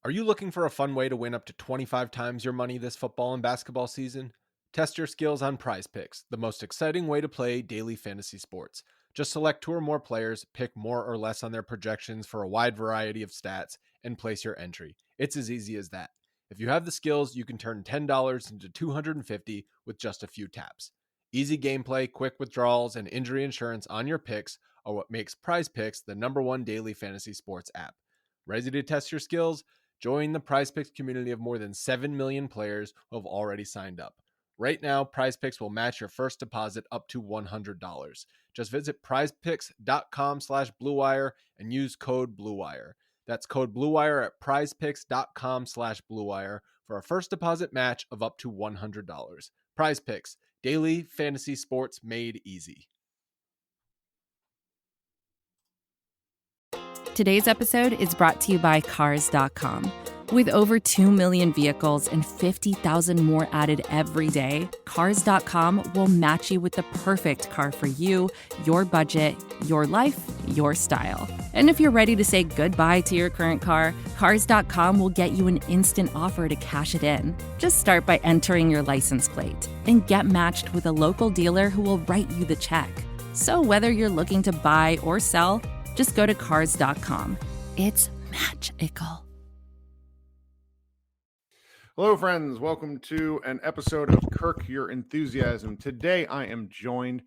Are you looking for a fun way to win up to 25 times your money this football and basketball season? Test your skills on Prize Picks, the most exciting way to play daily fantasy sports. Just select two or more players, pick more or less on their projections for a wide variety of stats, and place your entry. It's as easy as that. If you have the skills, you can turn $10 into $250 with just a few taps. Easy gameplay, quick withdrawals, and injury insurance on your picks are what makes Prize Picks the #1 daily fantasy sports app. Ready to test your skills? Join the PrizePicks community of more than 7 million players who have already signed up. Right now, PrizePicks will match your first deposit up to $100. Just visit prizepicks.com/bluewire and use code BLUEWIRE. That's code BLUEWIRE at prizepicks.com/bluewire for a first deposit match of up to $100. PrizePicks, daily fantasy sports made easy. Today's episode is brought to you by Cars.com. With over 2 million vehicles and 50,000 more added every day, Cars.com will match you with the perfect car for you, your budget, your life, your style. And if you're ready to say goodbye to your current car, Cars.com will get you an instant offer to cash it in. Just start by entering your license plate and get matched with a local dealer who will write you the check. So whether you're looking to buy or sell, just go to Cars.com. It's magical. Hello, friends. Welcome to an episode of Kirk Your Enthusiasm. Today, I am joined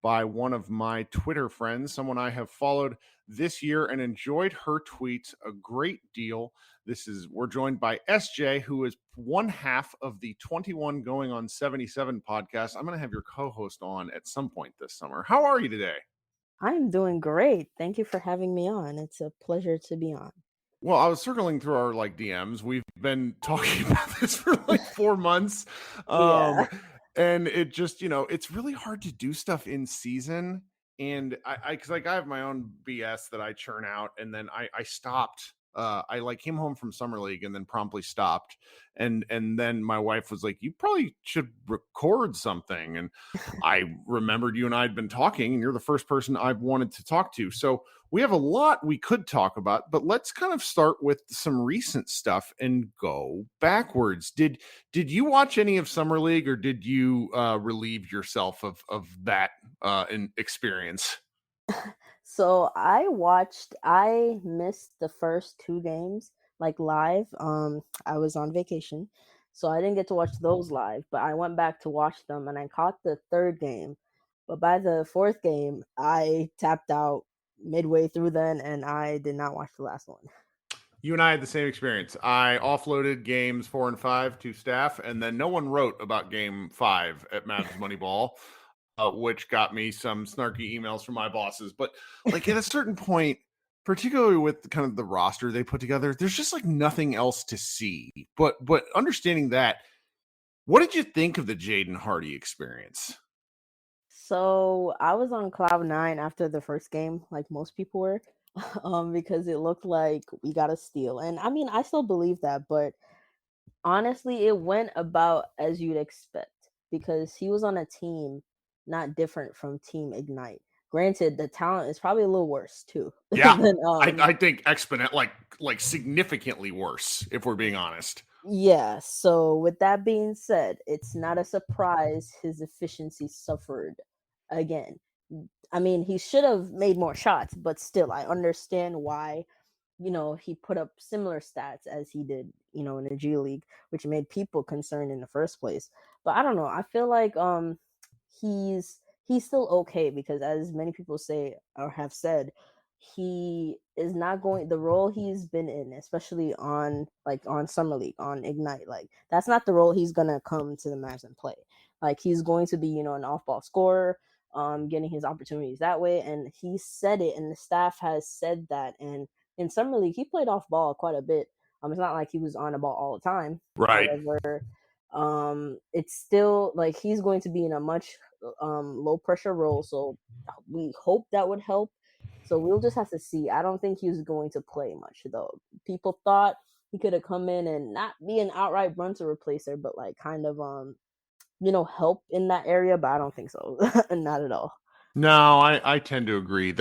by one of my Twitter friends, someone I have followed this year and enjoyed her tweets a great deal. We're joined by SJ, who is one half of the 21 Going on 77 podcast. I'm going to have your co-host on at some point this summer. How are you today? I'm doing great. Thank you for having me on. It's a pleasure to be on. Well, I was circling through our DMs. We've been talking about this for 4 months. Yeah. And it just, it's really hard to do stuff in season. And I have my own BS that I churn out, and then I stopped. I came home from summer league and then promptly stopped. And then my wife was like, you probably should record something. And I remembered you and I had been talking, and you're the first person I've wanted to talk to. So we have a lot we could talk about, but let's kind of start with some recent stuff and go backwards. Did you watch any of Summer League, or did you relieve yourself of that experience? So I missed the first 2 games live. I was on vacation, so I didn't get to watch those live, but I went back to watch them and I caught the 3rd game. But by the 4th game, I tapped out midway through then, and I did not watch the last one. You and I had the same experience. I offloaded games 4 and 5 to staff, and then no one wrote about game 5 at Mavs Moneyball, which got me some snarky emails from my bosses. But at a certain point, particularly with kind of the roster they put together, there's just nothing else to see. But understanding that, what did you think of the Jaden Hardy experience? So I was on cloud 9 after the first game, like most people were, because it looked like we got a steal. And I mean, I still believe that, but honestly, it went about as you'd expect because he was on a team not different from Team Ignite. Granted, the talent is probably a little worse too. Yeah, than, I think exponent significantly worse, if we're being honest. Yeah, so with that being said, it's not a surprise his efficiency suffered again. I mean, he should have made more shots, but still, I understand why, he put up similar stats as he did, in the G League, which made people concerned in the first place. But I don't know. I feel like he's still okay because, as many people say or have said, he is not going the role he's been in, especially on Summer League, on Ignite. That's not the role he's gonna come to the Mavs and play. He's going to be, an off-ball scorer, getting his opportunities that way. And he said it, and the staff has said that. And in Summer League, he played off ball quite a bit. It's not like he was on the ball all the time. Right. However, it's still he's going to be in a much low pressure role. So we hope that would help. So we'll just have to see. I don't think he's going to play much, though. People thought he could have come in and not be an outright Brunson replacer, but kind of help in that area. But I don't think so. Not at all. No, I tend to agree.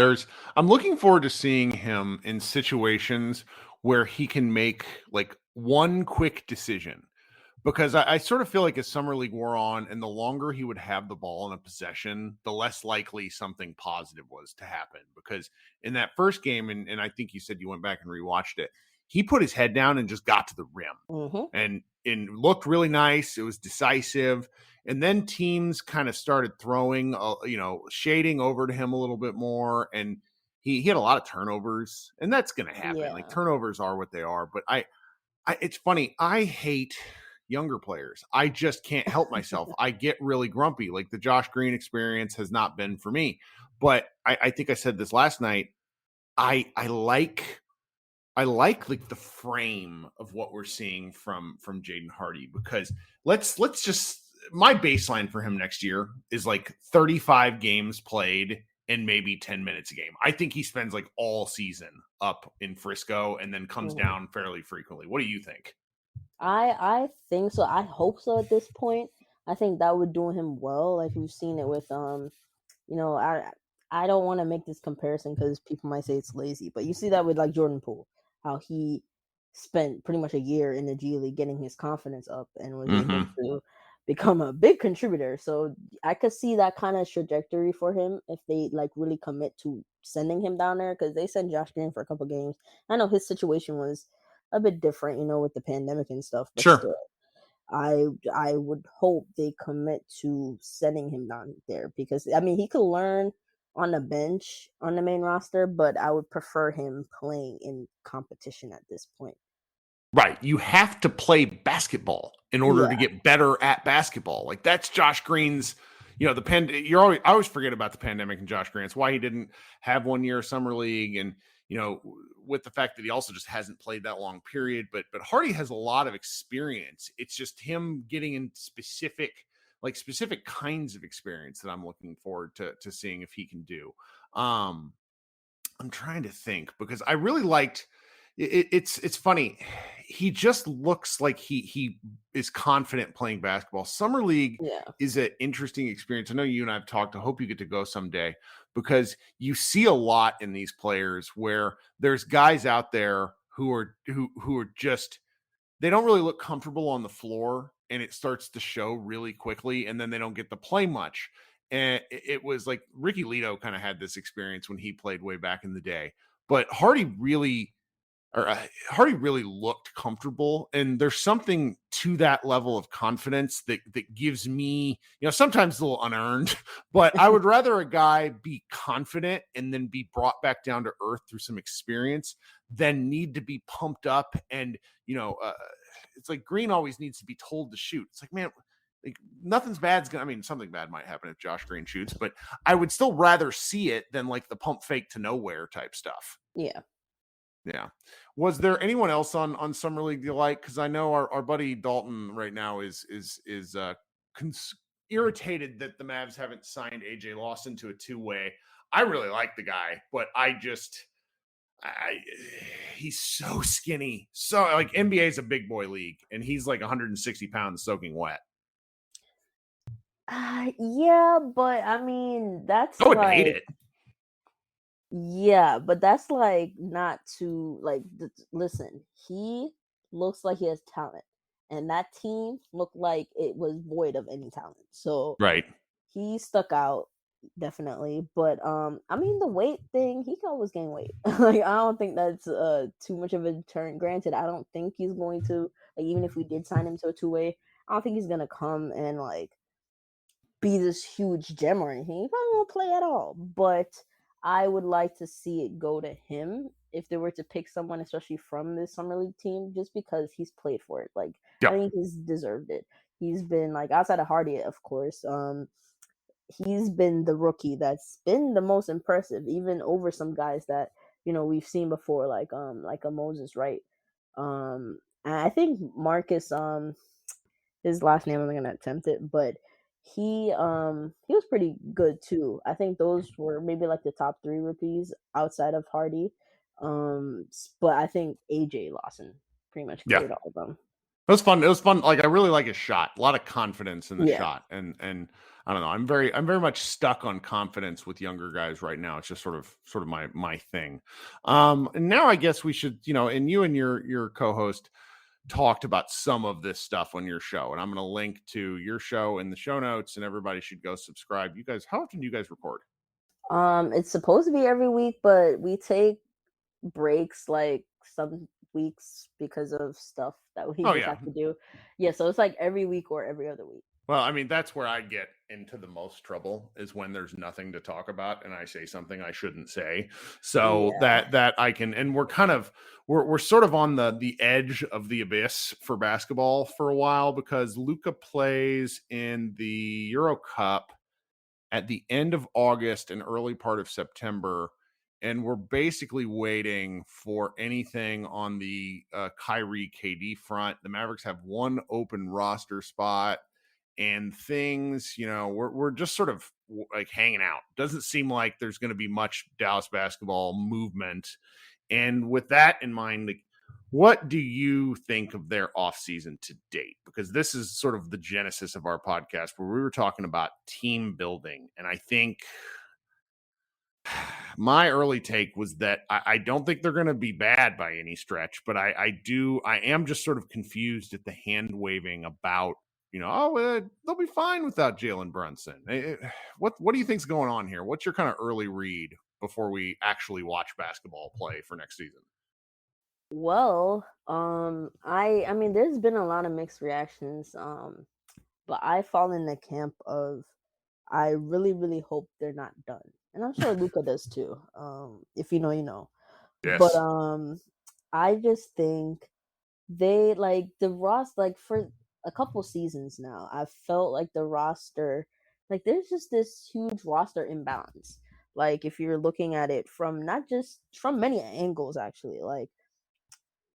I'm looking forward to seeing him in situations where he can make like one quick decision. Because I sort of feel like as summer league wore on, and the longer he would have the ball in a possession, the less likely something positive was to happen. Because in that first game, and I think you said you went back and rewatched it, he put his head down and just got to the rim, Mm-hmm. and looked really nice. It was decisive, and then teams kind of started throwing, shading over to him a little bit more, and he had a lot of turnovers, and that's going to happen. Like Yeah. turnovers are what they are, but it's funny. I hate younger players. I just can't help myself. I get really grumpy. Like the Josh Green experience has not been for me. But I think I said this last night. I like the frame of what we're seeing from Jaden Hardy, because let's just, my baseline for him next year is like 35 games played and maybe 10 minutes a game. I think he spends like all season up in Frisco and then comes Mhm. down fairly frequently. What do you think? I think so. I hope so at this point. I think that would do him well. Like we've seen it with you know, I don't want to make this comparison because people might say it's lazy, but you see that with like Jordan Poole, how he spent pretty much a year in the G League getting his confidence up and was able Mm-hmm. to become a big contributor. So I could see that kind of trajectory for him if they like really commit to sending him down there, because they sent Josh Green for a couple games. I know his situation was a bit different, with the pandemic and stuff, but Sure. still. I would hope they commit to sending him down there, because I mean he could learn on the bench on the main roster, but I would prefer him playing in competition at this point. Right. You have to play basketball in order to Yeah, get better at basketball. Like that's Josh Green's, I always forget about the pandemic and Josh Green. It's why he didn't have 1 year of summer league. And, with the fact that he also just hasn't played that long period, but Hardy has a lot of experience. It's just him getting in specific kinds of experience that I'm looking forward to seeing if he can do. Um, I'm trying to think, because I really liked it's funny. He just looks like he is confident playing basketball. Summer league yeah, is an interesting experience. I know you and I've talked. I hope you get to go someday, because you see a lot in these players where there's guys out there who are just, they don't really look comfortable on the floor, and it starts to show really quickly, and then they don't get to play much. And it was like Ricky Leto kind of had this experience when he played way back in the day. But Hardy really looked comfortable, and there's something to that level of confidence that gives me, sometimes a little unearned, but I would rather a guy be confident and then be brought back down to earth through some experience than need to be pumped up. And it's like Green always needs to be told to shoot. It's like, man, like nothing's bad's gonna. I mean, something bad might happen if Josh Green shoots, but I would still rather see it than like the pump fake to nowhere type stuff. yeah. Yeah. Was there anyone else on Summer League you like? Because I know our buddy Dalton right now is cons- irritated that the Mavs haven't signed AJ Lawson to a two-way. I really like the guy, but I he's so skinny. So like NBA is a big boy league, and he's like 160 pounds soaking wet. Yeah, but I mean I that's wouldn't hate like, it. yeah, but that's like not too like. Listen, he looks like he has talent, and that team looked like it was void of any talent. So Right. he stuck out definitely, but I mean the weight thing, he can always gain weight. Like I don't think that's too much of a deterrent. Granted, I don't think he's going to, like, even if we did sign him to a two-way, I don't think he's gonna come and like be this huge gem or anything. He probably won't play at all. But I would like to see it go to him if they were to pick someone, especially from this summer league team, just because he's played for it. Like I Yeah. think he's deserved it. He's been like, outside of Hardy, of course. He's been the rookie that's been the most impressive, even over some guys that we've seen before, like a Moses, right? And I think Marcus, his last name, I'm gonna attempt it, but he was pretty good too. I think those were maybe like the top three rookies outside of Hardy. But I think AJ Lawson pretty much Yeah. cleared all of them. It was fun. It was fun. Like I really like his shot. A lot of confidence in the Yeah. shot, and I don't know. I'm very much stuck on confidence with younger guys right now. It's just sort of my thing. And now I guess we should, and you and your co-host talked about some of this stuff on your show, and I'm going to link to your show in the show notes, and everybody should go subscribe. You guys, how often do you guys record? It's supposed to be every week, but we take breaks like some weeks because of stuff that we Oh just yeah. have to do. Yeah, so it's like every week or every other week. Well, I mean, that's where I get into the most trouble, is when there's nothing to talk about and I say something I shouldn't say. So Yeah. that I can, and we're sort of on the edge of the abyss for basketball for a while, because Luka plays in the Euro Cup at the end of August and early part of September. And we're basically waiting for anything on the Kyrie KD front. The Mavericks have one open roster spot, and things, we're just sort of like hanging out. Doesn't seem like there's going to be much Dallas basketball movement. And with that in mind, like, what do you think of their offseason to date? Because this is sort of the genesis of our podcast, where we were talking about team building. And I think my early take was that I don't think they're going to be bad by any stretch, but I am just sort of confused at the hand waving about, they'll be fine without Jalen Brunson. What do you think's going on here? What's your kind of early read before we actually watch basketball play for next season? Well, I mean, there's been a lot of mixed reactions, but I fall in the camp of I really, really hope they're not done, and I'm sure Luca does too. If you know, you know. But Yes. I just think they like the roster, like for a couple seasons now. I felt like the roster, like there's just this huge roster imbalance. Like if you're looking at it from not just from many angles, actually, like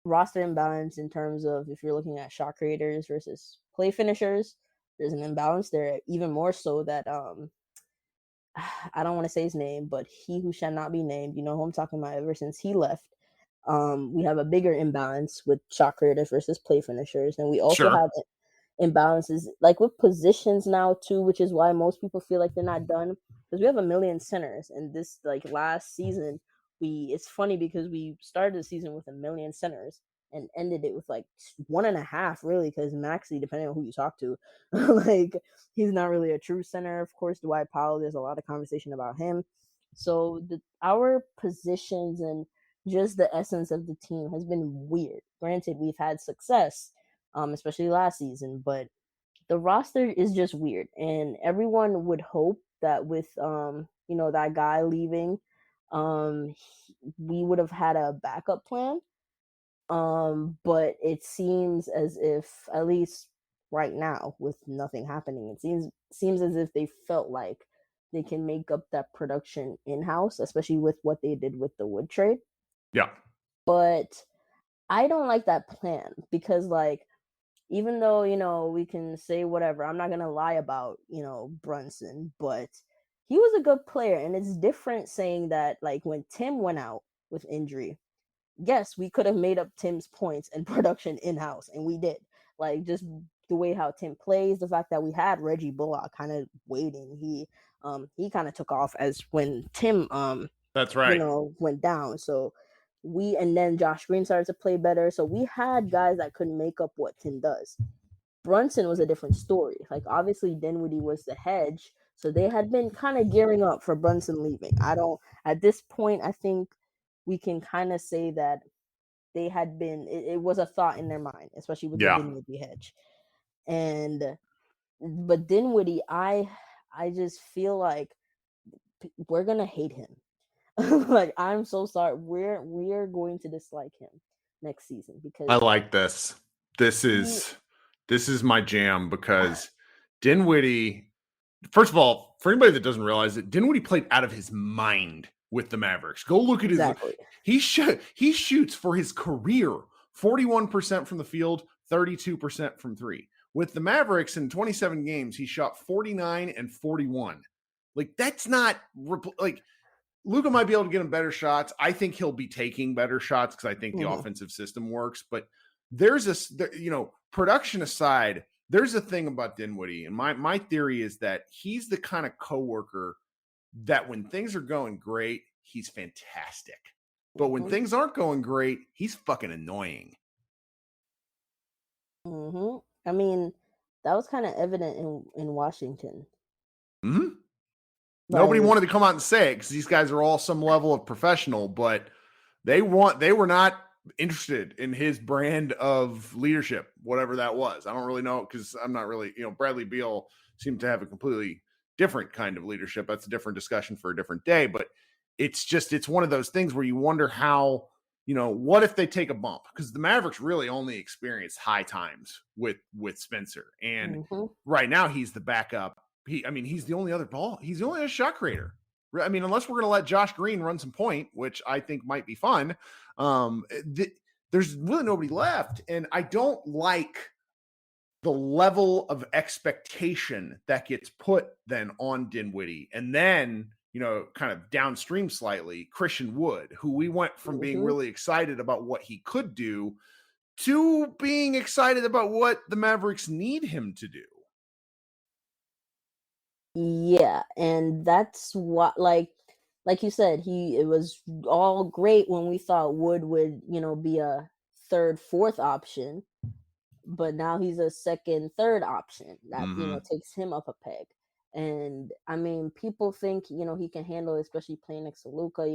roster imbalance in terms of if you're looking at shot creators versus play finishers, there's an imbalance there. Even more so that I don't want to say his name, but he who shall not be named, you know who I'm talking about. Ever since he left, we have a bigger imbalance with shot creators versus play finishers, and we also Sure. have imbalances like with positions now too, which is why most people feel like they're not done, because we have a million centers, and this like last season it's funny because we started the season with a million centers and ended it with like 1.5 really, because Maxi, depending on who you talk to, like he's not really a true center. Of course, Dwight Powell, there's a lot of conversation about him. So our positions and just the essence of the team has been weird. Granted, we've had success, especially last season, but the roster is just weird. And everyone would hope that with that guy leaving, we would have had a backup plan. But it seems as if, at least right now, with nothing happening, it seems as if they felt like they can make up that production in house, especially with what they did with the Wood trade. Yeah. But I don't like that plan because, like, even though, we can say whatever, I'm not going to lie about, Brunson, but he was a good player. And it's different saying that, like, when Tim went out with injury, yes, we could have made up Tim's points and production in house, and we did. Like, just the way how Tim plays, the fact that we had Reggie Bullock kind of waiting. He kind of took off as when Tim That's right. went down. So and then Josh Green started to play better. So we had guys that could make up what Tim does. Brunson was a different story. Like, obviously Dinwiddie was the hedge, so they had been kind of gearing up for Brunson leaving. At this point, I think we can kind of say that they had been, it was a thought in their mind, especially with the Yeah. Dinwiddie hedge. But Dinwiddie, I just feel like we're gonna hate him. Like, I'm so sorry. We're going to dislike him next season I because like this. This is my jam, because Dinwiddie, first of all, for anybody that doesn't realize it, Dinwiddie played out of his mind with the Mavericks. Go look at exactly. he shoots for his career 41% from the field, 32% from three. With the Mavericks in 27 games, he shot 49 and 41. Like, that's not like, Luka might be able to get him better shots. I think he'll be taking better shots because I think the offensive system works. But there's this, production aside, there's a thing about Dinwiddie, and my theory is that he's the kind of coworker that when things are going great, he's fantastic. But when Mhm. things aren't going great, he's fucking annoying. Mhm. I mean, that was kind of evident in Washington. Mm-hmm. Nobody Like, wanted to come out and say it because these guys are all some level of professional, but they were not interested in his brand of leadership, whatever that was. I don't really know because I'm not really, Bradley Beal seemed to have a completely different kind of leadership. That's a different discussion for a different day, but it's one of those things where you wonder how, what if they take a bump? Because the Mavericks really only experienced high times with Spencer. And mhm. right now he's the backup. He's the only other ball. He's the only other shot creator. I mean, unless we're going to let Josh Green run some point, which I think might be fun. There's really nobody left. And I don't like the level of expectation that gets put then on Dinwiddie. And then, kind of downstream slightly, Christian Wood, who we went from being Mhm. really excited about what he could do to being excited about what the Mavericks need him to do. Yeah, and that's what like you said, it was all great when we thought Wood would, be a third, fourth option, but now he's a second, third option that, Mm-hmm. takes him up a peg. And I mean, people think, he can handle it, especially playing next to Luca,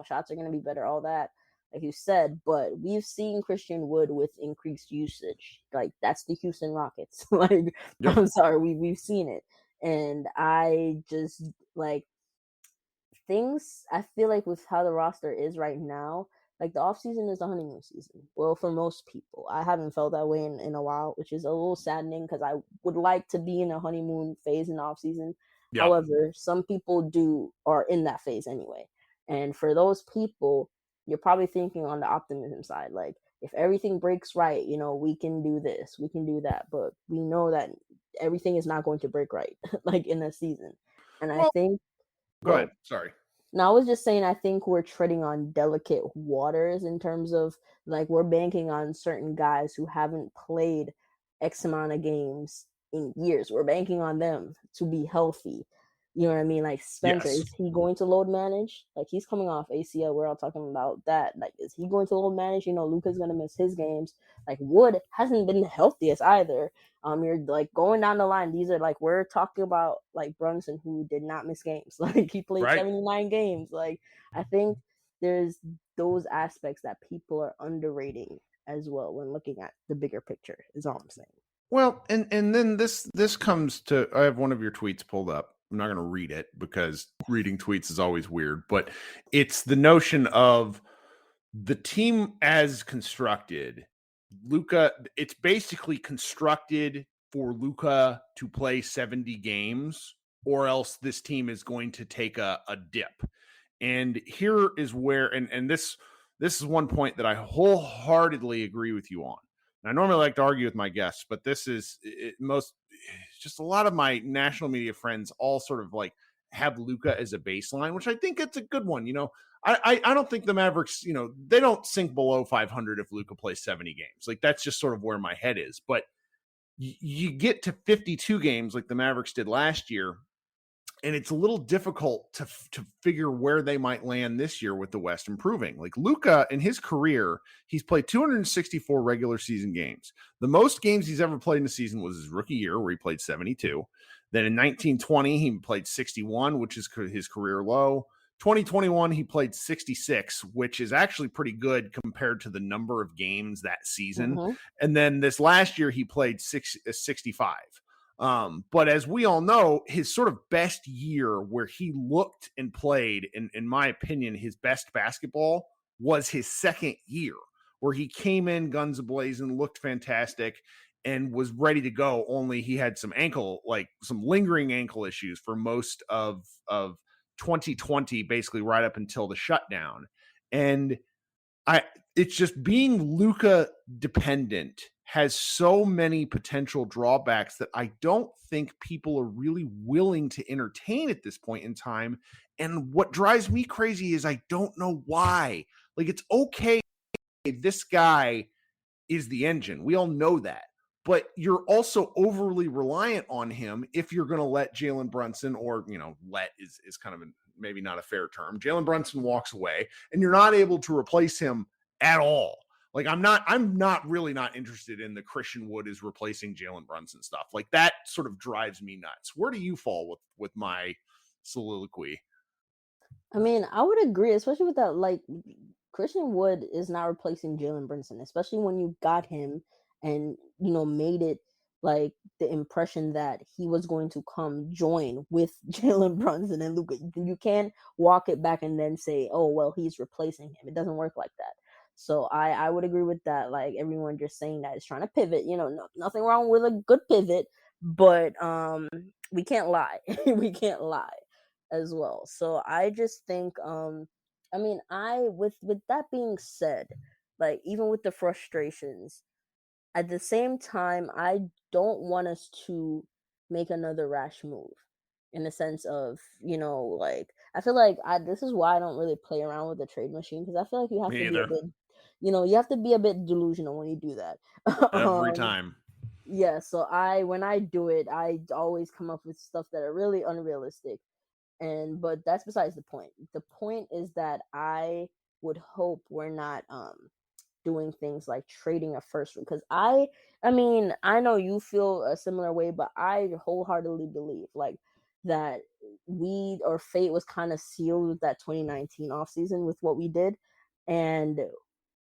shots are gonna be better, all that, like you said, but we've seen Christian Wood with increased usage. Like that's the Houston Rockets. Like, Yep. I'm sorry, we've seen it. And I just like things I feel like with how the roster is right now, like the off season is the honeymoon season. Well, for most people, I haven't felt that way in a while, which is a little saddening because I would like to be in a honeymoon phase in the off season. Yep. However, some people are in that phase anyway. And for those people, you're probably thinking on the optimism side, like if everything breaks right, we can do this, we can do that. But we know that everything is not going to break right, like in a season. And I Well, think, go go ahead. ahead. Sorry. No, I was just saying I think we're treading on delicate waters in terms of like we're banking on certain guys who haven't played X amount of games in years. We're banking on them to be healthy. You know what I mean? Like Spencer, Yes. is he going to load manage? Like he's coming off ACL. We're all talking about that. Like, is he going to load manage? Luca's gonna miss his games. Like Wood hasn't been the healthiest either. You're like going down the line. These are like we're talking about like Brunson who did not miss games. Like he played Right. 79 games. Like I think there's those aspects that people are underrating as well when looking at the bigger picture. Is all I'm saying. Well, and then this comes to, I have one of your tweets pulled up. I'm not going to read it because reading tweets is always weird, but it's the notion of the team as constructed. Luca, it's basically constructed for Luca to play 70 games, or else this team is going to take a dip. And here is where, and this is one point that I wholeheartedly agree with you on. And I normally like to argue with my guests, but this is just a lot of my national media friends all sort of like have Luca as a baseline, which I think it's a good one. I don't think the Mavericks, they don't sink below 500 if Luca plays 70 games. Like that's just sort of where my head is. But you get to 52 games like the Mavericks did last year, and it's a little difficult to figure where they might land this year with the West improving. Like Luca in his career, he's played 264 regular season games. The most games he's ever played in a season was his rookie year, where he played 72. Then in 1920, he played 61, which is his career low. 2021, he played 66, which is actually pretty good compared to the number of games that season. Mm-hmm. And then this last year, he played 65. But as we all know, his sort of best year where he looked and played, in my opinion, his best basketball was his second year, where he came in guns a-blazing, looked fantastic, and was ready to go. Only he had some lingering ankle issues for most of 2020, basically right up until the shutdown. And it's just being Luca dependent has so many potential drawbacks that I don't think people are really willing to entertain at this point in time. And what drives me crazy is I don't know why. Like, it's okay, this guy is the engine. We all know that. but you're also overly reliant on him if you're going to let Jalen Brunson, or, let is kind of maybe not a fair term. Jalen Brunson walks away and you're not able to replace him at all. Like I'm not interested in the Christian Wood is replacing Jalen Brunson stuff. Like that sort of drives me nuts. Where do you fall with my soliloquy? I mean, I would agree, especially with that. Like, Christian Wood is not replacing Jalen Brunson, especially when you got him and made it like the impression that he was going to come join with Jalen Brunson and Luka. You can't walk it back and then say, "Oh, well, he's replacing him." It doesn't work like that. So I would agree with that. Like everyone just saying that is trying to pivot. Nothing wrong with a good pivot, but we can't lie. We can't lie as well. So I just think I mean, I with that being said, like even with the frustrations, at the same time I don't want us to make another rash move in the sense of, like I feel like this is why I don't really play around with the trade machine, because I feel like you have to Me be a either. bit you have to be a bit delusional when you do that. Every um time. yeah, so when I do it, I always come up with stuff that are really unrealistic, but that's besides the point. The point is that I would hope we're not doing things like trading a first one, because I mean, I know you feel a similar way, but I wholeheartedly believe like that we or fate was kind of sealed with that 2019 offseason with what we did. And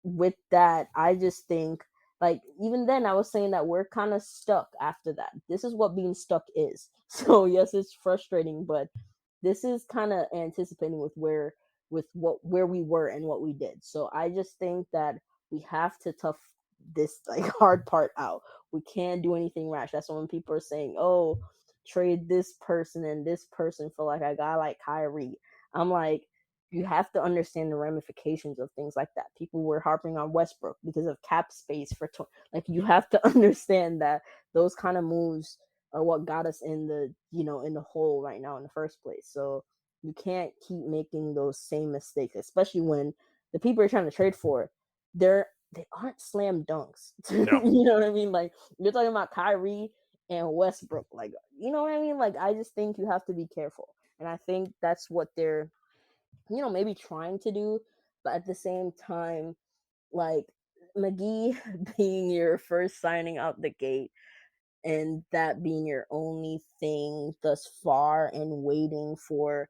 with that, I just think, like, even then I was saying that we're kind of stuck after that. This is what being stuck is. So yes, it's frustrating, but this is kind of anticipating where we were and what we did. So I just think that we have to tough this like hard part out. We can't do anything rash. That's when people are saying, "Oh, trade this person and this person for like a guy like Kyrie." I'm like, you have to understand the ramifications of things like that. People were harping on Westbrook because of cap space like you have to understand that those kind of moves are what got us in the in the hole right now in the first place. So you can't keep making those same mistakes, especially when the people you're trying to trade for, they aren't slam dunks. No. You know what I mean? Like you're talking about Kyrie and Westbrook. Like, you know what I mean? Like I just think you have to be careful. And I think that's what they're maybe trying to do, but at the same time, like McGee being your first signing out the gate and that being your only thing thus far and waiting for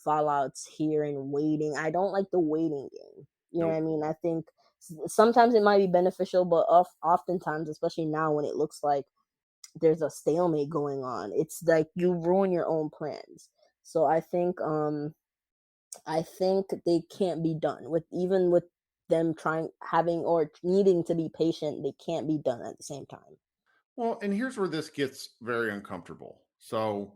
fallouts here and waiting. I don't like the waiting game. You know what I Nope. mean? I think sometimes it might be beneficial, but oftentimes, especially now when it looks like there's a stalemate going on, it's like you ruin your own plans. So I think they can't be done with, even with them trying having or needing to be patient. They can't be done at the same time. Well, and here's where this gets very uncomfortable. So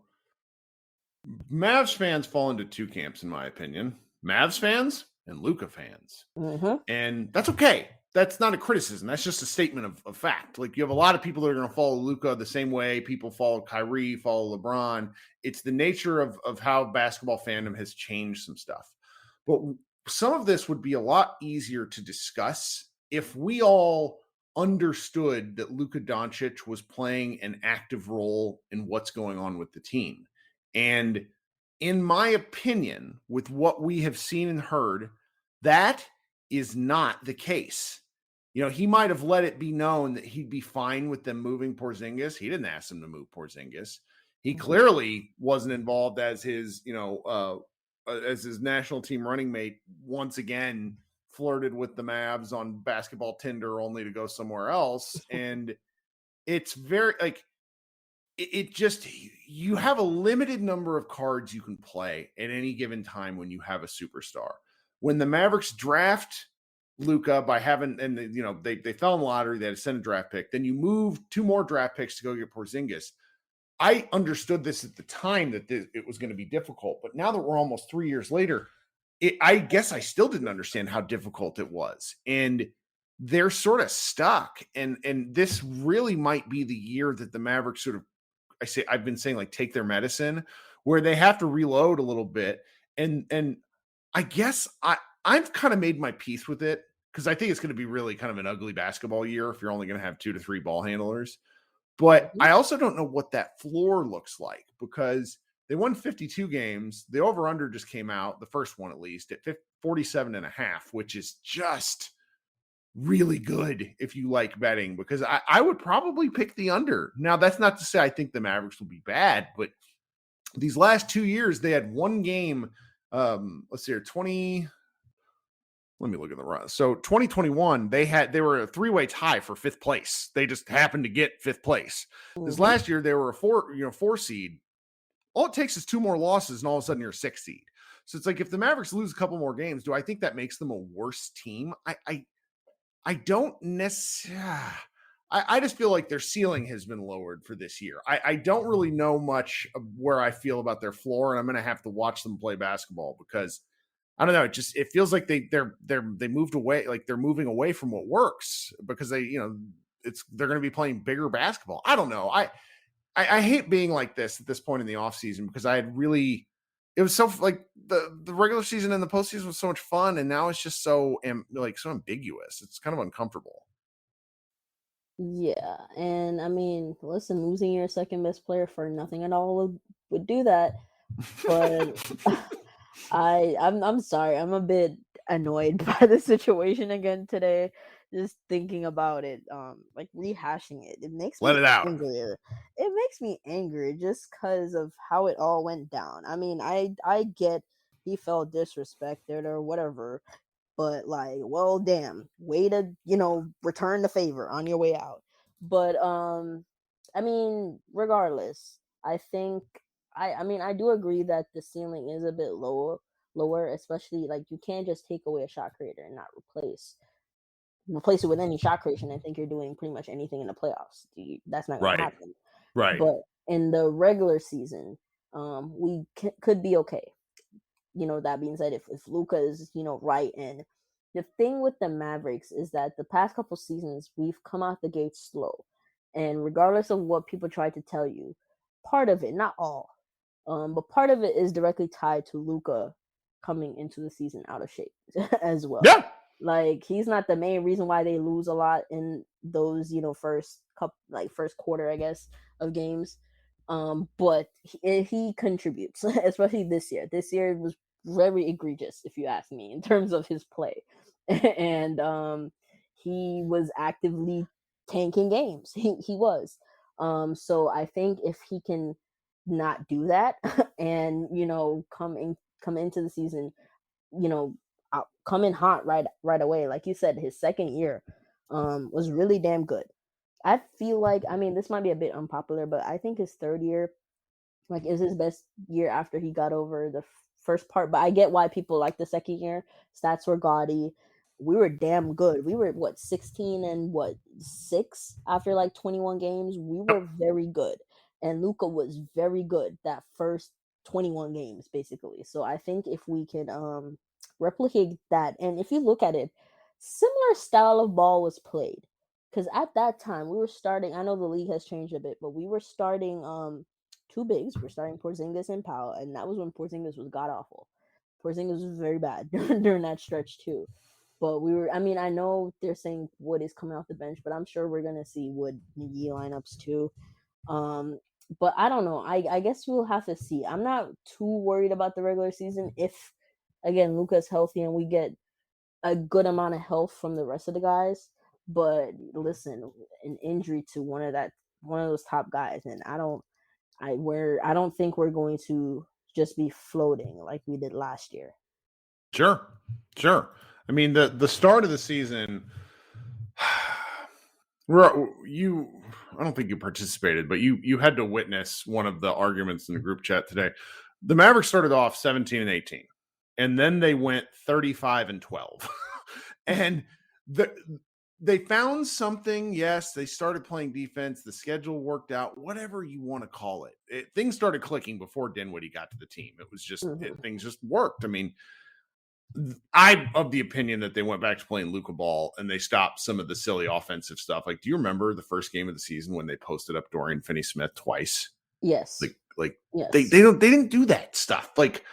Mavs fans fall into two camps, in my opinion: Mavs fans and Luca fans. Hmm. And that's okay. That's not a criticism. That's just a statement of fact. Like you have a lot of people that are going to follow Luca the same way people follow Kyrie, follow LeBron. It's the nature of how basketball fandom has changed some stuff. But some of this would be a lot easier to discuss if we all understood that Luka Doncic was playing an active role in what's going on with the team. And in my opinion, with what we have seen and heard, that is not the case. He might have let it be known that he'd be fine with them moving Porzingis. He didn't ask them to move Porzingis. He clearly wasn't involved as his national team running mate. Once again, flirted with the Mavs on basketball Tinder only to go somewhere else. And it's very like it just, you have a limited number of cards you can play at any given time when you have a superstar. When the Mavericks draft Luca by having, and they fell in the lottery, they had to send a draft pick. Then you move two more draft picks to go get Porzingis. I understood this at the time that it was going to be difficult, but now that we're almost 3 years later, I guess I still didn't understand how difficult it was. And they're sort of stuck. And this really might be the year that the Mavericks sort of, I've been saying, like, take their medicine, where they have to reload a little bit. And I guess I've kind of made my peace with it, because I think it's going to be really kind of an ugly basketball year if you're only going to have 2 to 3 ball handlers. But Mhm. I also don't know what that floor looks like because they won 52 games. The over-under just came out, the first one at least, at 47.5, which is just really good if you like betting, because I would probably pick the under. Now, that's not to say I think the Mavericks will be bad, but these last 2 years, they had one game. Let's see here, 20. Let me look at the run. So 2021, they were a 3-way tie for 5th place. They just happened to get 5th place. This Mhm. last year, they were a 4 seed. All it takes is 2 more losses, and all of a sudden you're a 6th seed. So it's like if the Mavericks lose a couple more games, do I think that makes them a worse team? I don't necessarily. I just feel like their ceiling has been lowered for this year. I don't really know much of where I feel about their floor, and I'm going to have to watch them play basketball because I don't know. It feels like they moved away, like they're moving away from what works because they're going to be playing bigger basketball. I don't know. I hate being like this at this point in the offseason because it was so like the regular season and the postseason was so much fun, and now it's just so so ambiguous. It's kind of uncomfortable. Yeah, and I mean, listen, losing your second best player for nothing at all would do that. But I'm sorry, I'm a bit annoyed by the situation again today. Just thinking about it, like rehashing it, it makes Let me it out. angrier. It makes me angry just because of how it all went down. I mean, I get he felt disrespected or whatever, but like, well, damn, way to return the favor on your way out. But I mean, regardless, I think I mean I do agree that the ceiling is a bit lower, especially like you can't just take away a shot creator and not replace it with any shot creation. I think you're doing pretty much anything in the playoffs. That's not going to Right. happen. Right. But in the regular season, we could be okay. That being said, if Luca is, right, and the thing with the Mavericks is that the past couple seasons we've come out the gate slow, and regardless of what people try to tell you, part of it, not all, but part of it is directly tied to Luca coming into the season out of shape as well. Yeah. Like he's not the main reason why they lose a lot in those, first quarter, I guess, of games. But he contributes, especially this year. This year was very egregious, if you ask me, in terms of his play. And he was actively tanking games. He was. So I think if he can not do that and come into the season, come in hot right away. Like you said, his second year was really damn good. I feel like, I mean, this might be a bit unpopular, but I think his third year is his best year after he got over the first part. But I get why people like the second year. Stats were gaudy. We were damn good. We were 16 and 6 after like 21 games. We Yep. were very good, and Luca was very good that first 21 games basically. So I think if we can replicate that, and if you look at it, similar style of ball was played. Because at that time we were starting. I know the league has changed a bit, but we were starting two bigs. We're starting Porzingis and Powell, and that was when Porzingis was god awful. Porzingis was very bad during that stretch too. But I mean, I know they're saying Wood is coming off the bench, but I'm sure we're gonna see Wood McGee lineups too. But I don't know. I guess we'll have to see. I'm not too worried about the regular season if, again, Luka's healthy and we get a good amount of health from the rest of the guys. But listen, an injury to one of those top guys, and I don't think we're going to just be floating like we did last year. Sure. I mean, the start of the season, I don't think you participated, but you had to witness one of the arguments in the group chat today. The Mavericks started off 17 and 18, and then they went 35 and 12. And they found something. Yes, they started playing defense. The schedule worked out, whatever you want to call it. Things started clicking before Dinwiddie got to the team. It was just, things just worked. I mean, I'm of the opinion that they went back to playing Luka ball and they stopped some of the silly offensive stuff. Like, do you remember the first game of the season when they posted up Dorian Finney-Smith twice? Yes. Like yes. they didn't do that stuff. Like,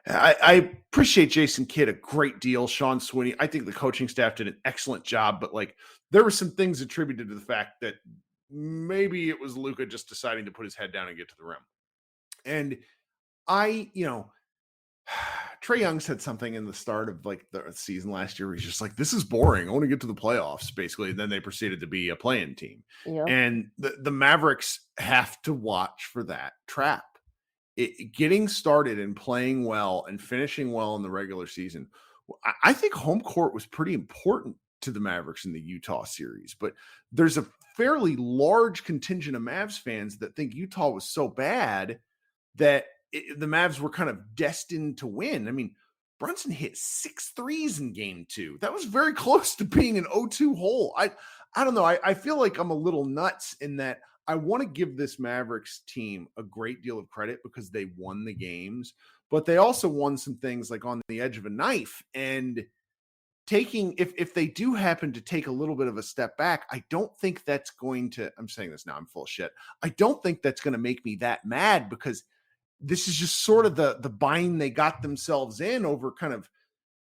I appreciate Jason Kidd a great deal. Sean Sweeney, I think the coaching staff did an excellent job, but like there were some things attributed to the fact that maybe it was Luka just deciding to put his head down and get to the rim. And Trae Young said something in the start of like the season last year. He's just like, "This is boring. I want to get to the playoffs." Basically, and then they proceeded to be a play-in team, Yeah. and the Mavericks have to watch for that trap. Getting started and playing well and finishing well in the regular season. I think home court was pretty important to the Mavericks in the Utah series, but there's a fairly large contingent of Mavs fans that think Utah was so bad that the Mavs were kind of destined to win. I mean, Brunson hit 6 threes in game 2. That was very close to being an 0-2 hole. I don't know. I feel like I'm a little nuts in that I want to give this Mavericks team a great deal of credit because they won the games, but they also won some things like on the edge of a knife. And taking, if they do happen to take a little bit of a step back, I don't think that's going to, I'm saying this now, I'm full of shit. I don't think that's going to make me that mad because this is just sort of the bind they got themselves in over kind of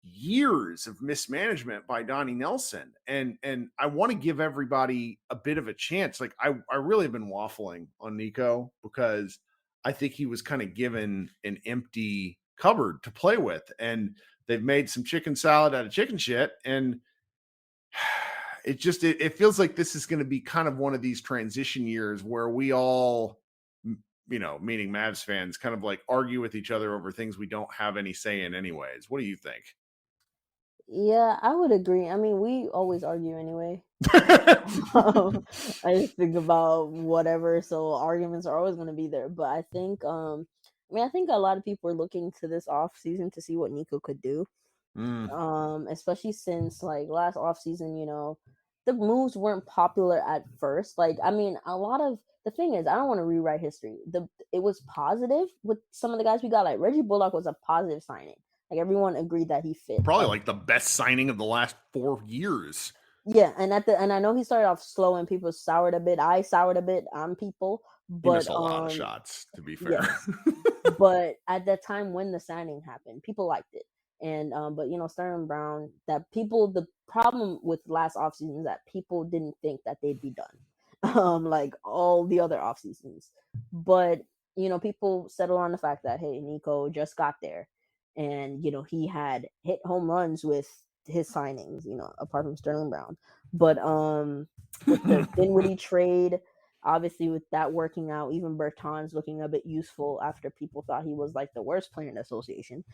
years of mismanagement by Donnie Nelson. And I want to give everybody a bit of a chance. Like I really have been waffling on Nico because I think he was kind of given an empty cupboard to play with. And they've made some chicken salad out of chicken shit. And it feels like this is going to be kind of one of these transition years where we all, meaning Mavs fans, kind of like argue with each other over things we don't have any say in anyways. What do you think? Yeah, I would agree. I mean, we always argue anyway. I just think about whatever, so arguments are always going to be there. But I think, I think a lot of people are looking to this off season to see what Nico could do. Especially since like last off season, the moves weren't popular at first. Like, I mean, a lot of the thing is, I don't want to rewrite history. It was positive with some of the guys we got. Like Reggie Bullock was a positive signing. Like everyone agreed that he fit. Probably like the best signing of the last 4 years. Yeah, and I know he started off slow and people soured a bit. I soured a bit on people, He missed but a lot of shots, to be fair. yes. But at the time when the signing happened, people liked it. And but Sterling Brown, the problem with last offseason is that people didn't think that they'd be done. Like all the other off seasons. But people settle on the fact that hey, Nico just got there and he had hit home runs with his signings, apart from Sterling Brown. But with the Dinwiddie trade, obviously with that working out, even Bertans looking a bit useful after people thought he was like the worst player in the association.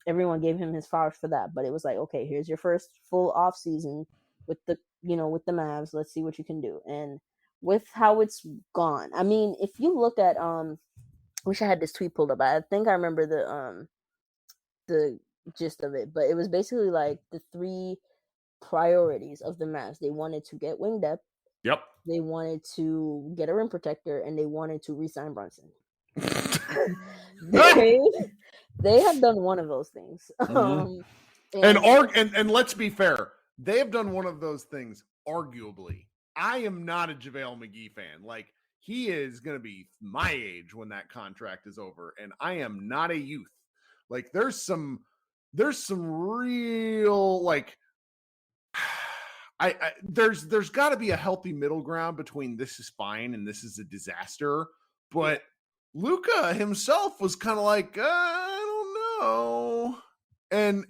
Everyone gave him his flowers for that, but it was like, okay, here's your first full off season with the Mavs. Let's see what you can do. And with how it's gone, I mean, if you look at wish I had this tweet pulled up. I think I remember the gist of it, but it was basically like the 3 priorities of the Mavs. They wanted to get wing depth. Yep. They wanted to get a rim protector, and they wanted to re-sign Brunson. they have done one of those things. Mm-hmm. And let's be fair, they have done one of those things arguably. I am not a JaVale McGee fan. Like he is going to be my age when that contract is over, and I am not a youth. Like there's some real like there's got to be a healthy middle ground between this is fine and this is a disaster. But Luka himself was kind of like, I don't know. And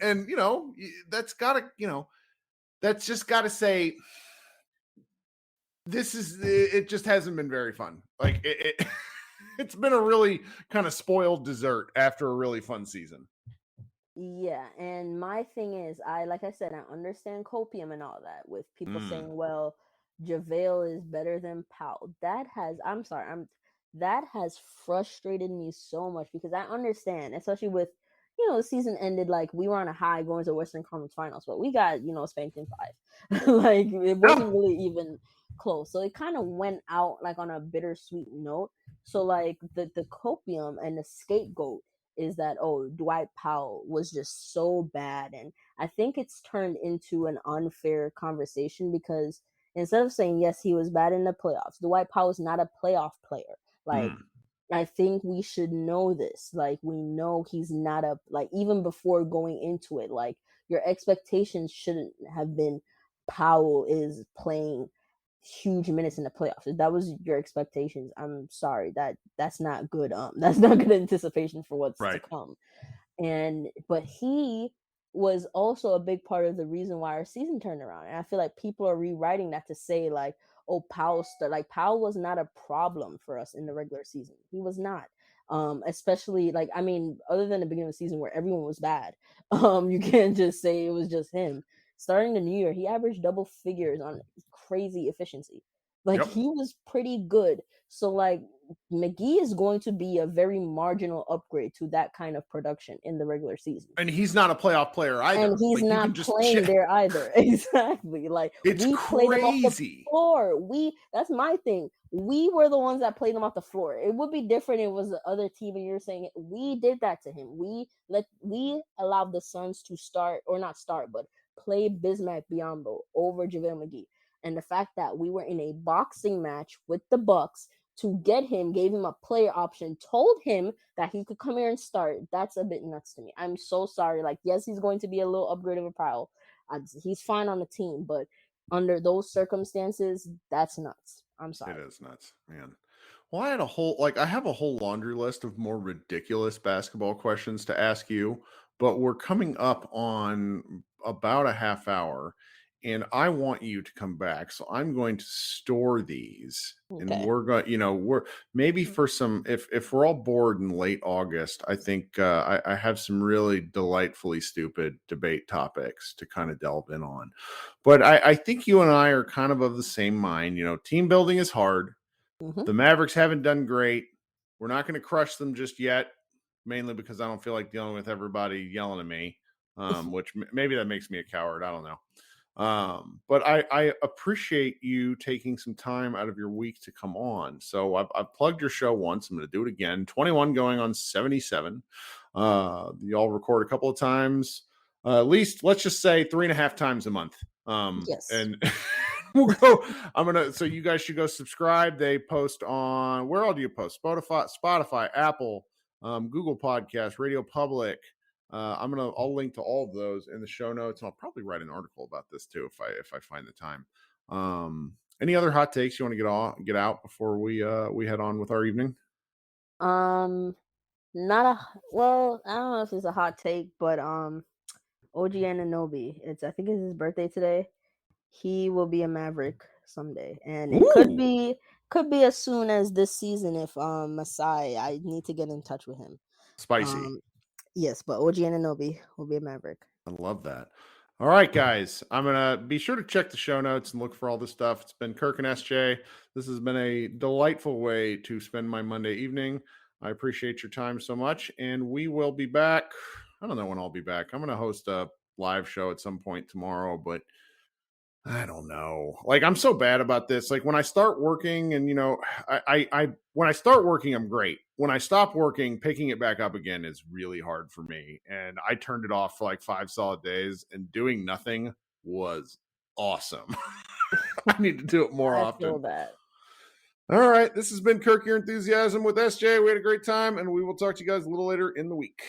that's just got to say it just hasn't been very fun. Like it's been a really kind of spoiled dessert after a really fun season. Yeah, and my thing is, like I said, I understand copium and all that with people saying, well, JaVale is better than Powell. That has frustrated me so much because I understand, especially with, the season ended like we were on a high going to Western Conference Finals, but we got, spanked in 5. Like it wasn't really even close. So it kind of went out like on a bittersweet note. So like the copium and the scapegoat is that, oh, Dwight Powell was just so bad. And I think it's turned into an unfair conversation because instead of saying, yes, he was bad in the playoffs, Dwight Powell is not a playoff player. Like, I think we should know this. Like, we know he's not a, like, even before going into it, like, your expectations shouldn't have been Powell is playing huge minutes in the playoffs. If that was your expectations, I'm sorry. That's not good. That's not good anticipation for what's to Right. come. But he was also a big part of the reason why our season turned around. And I feel like people are rewriting that to say like, oh, Powell was not a problem for us in the regular season. He was not. Especially like, I mean, other than the beginning of the season where everyone was bad. You can't just say it was just him. Starting the new year, he averaged double figures on crazy efficiency. Like, Yep. he was pretty good. So like, McGee is going to be a very marginal upgrade to that kind of production in the regular season. And he's not a playoff player either. And he's Like, you can not just playing there either. Exactly. Like, It's we played him off the crazy. floor. That's my thing. We were the ones that played him off the floor. It would be different if it was the other team and you're saying it. We did that to him. We allowed the Suns to start, or not start, but play Bismack Biyombo over JaVale McGee. And the fact that we were in a boxing match with the Bucks to get him, gave him a player option, told him that he could come here and start. That's a bit nuts to me. I'm so sorry. Like, yes, he's going to be a little upgrade of a Powell. He's fine on the team, but under those circumstances, that's nuts. I'm sorry. It is nuts, man. Well, I have a whole laundry list of more ridiculous basketball questions to ask you, but we're coming up on about a half hour, and I want you to come back. So I'm going to store these, and Okay. we're going, we're maybe for some, if we're all bored in late August, I think I have some really delightfully stupid debate topics to kind of delve in on. But I think you and I are kind of the same mind. Team building is hard. Mm-hmm. The Mavericks haven't done great. We're not going to crush them just yet, mainly because I don't feel like dealing with everybody yelling at me, which maybe that makes me a coward. I don't know. But I appreciate you taking some time out of your week to come on. So I've plugged your show once. I'm going to do it again. 21 going on 77. Y'all record a couple of times, at least let's just say 3.5 times a month. Yes. And we'll go. So you guys should go subscribe. They post on, where all do you post? Spotify, Apple, Google Podcasts, Radio Public. I'll link to all of those in the show notes. And I'll probably write an article about this too if I find the time. Any other hot takes you want to get out before we head on with our evening? Not a, well, I don't know if it's a hot take, but OG Anunoby, I think it's his birthday today. He will be a Maverick someday, and it could be as soon as this season if Masai. I need to get in touch with him. Spicy. Yes, but OG Anunoby will be a Maverick. I love that. All right, guys. I'm going to be sure to check the show notes and look for all this stuff. It's been Kirk and SJ. This has been a delightful way to spend my Monday evening. I appreciate your time so much. And we will be back. I don't know when I'll be back. I'm going to host a live show at some point tomorrow, but I don't know. Like, I'm so bad about this. Like, when I start working and, when I start working, I'm great. When I stop working, picking it back up again is really hard for me. And I turned it off for like 5 solid days, and doing nothing was awesome. I need to do it more often. I feel that. All right. This has been Kirk Your Enthusiasm with SJ. We had a great time, and we will talk to you guys a little later in the week.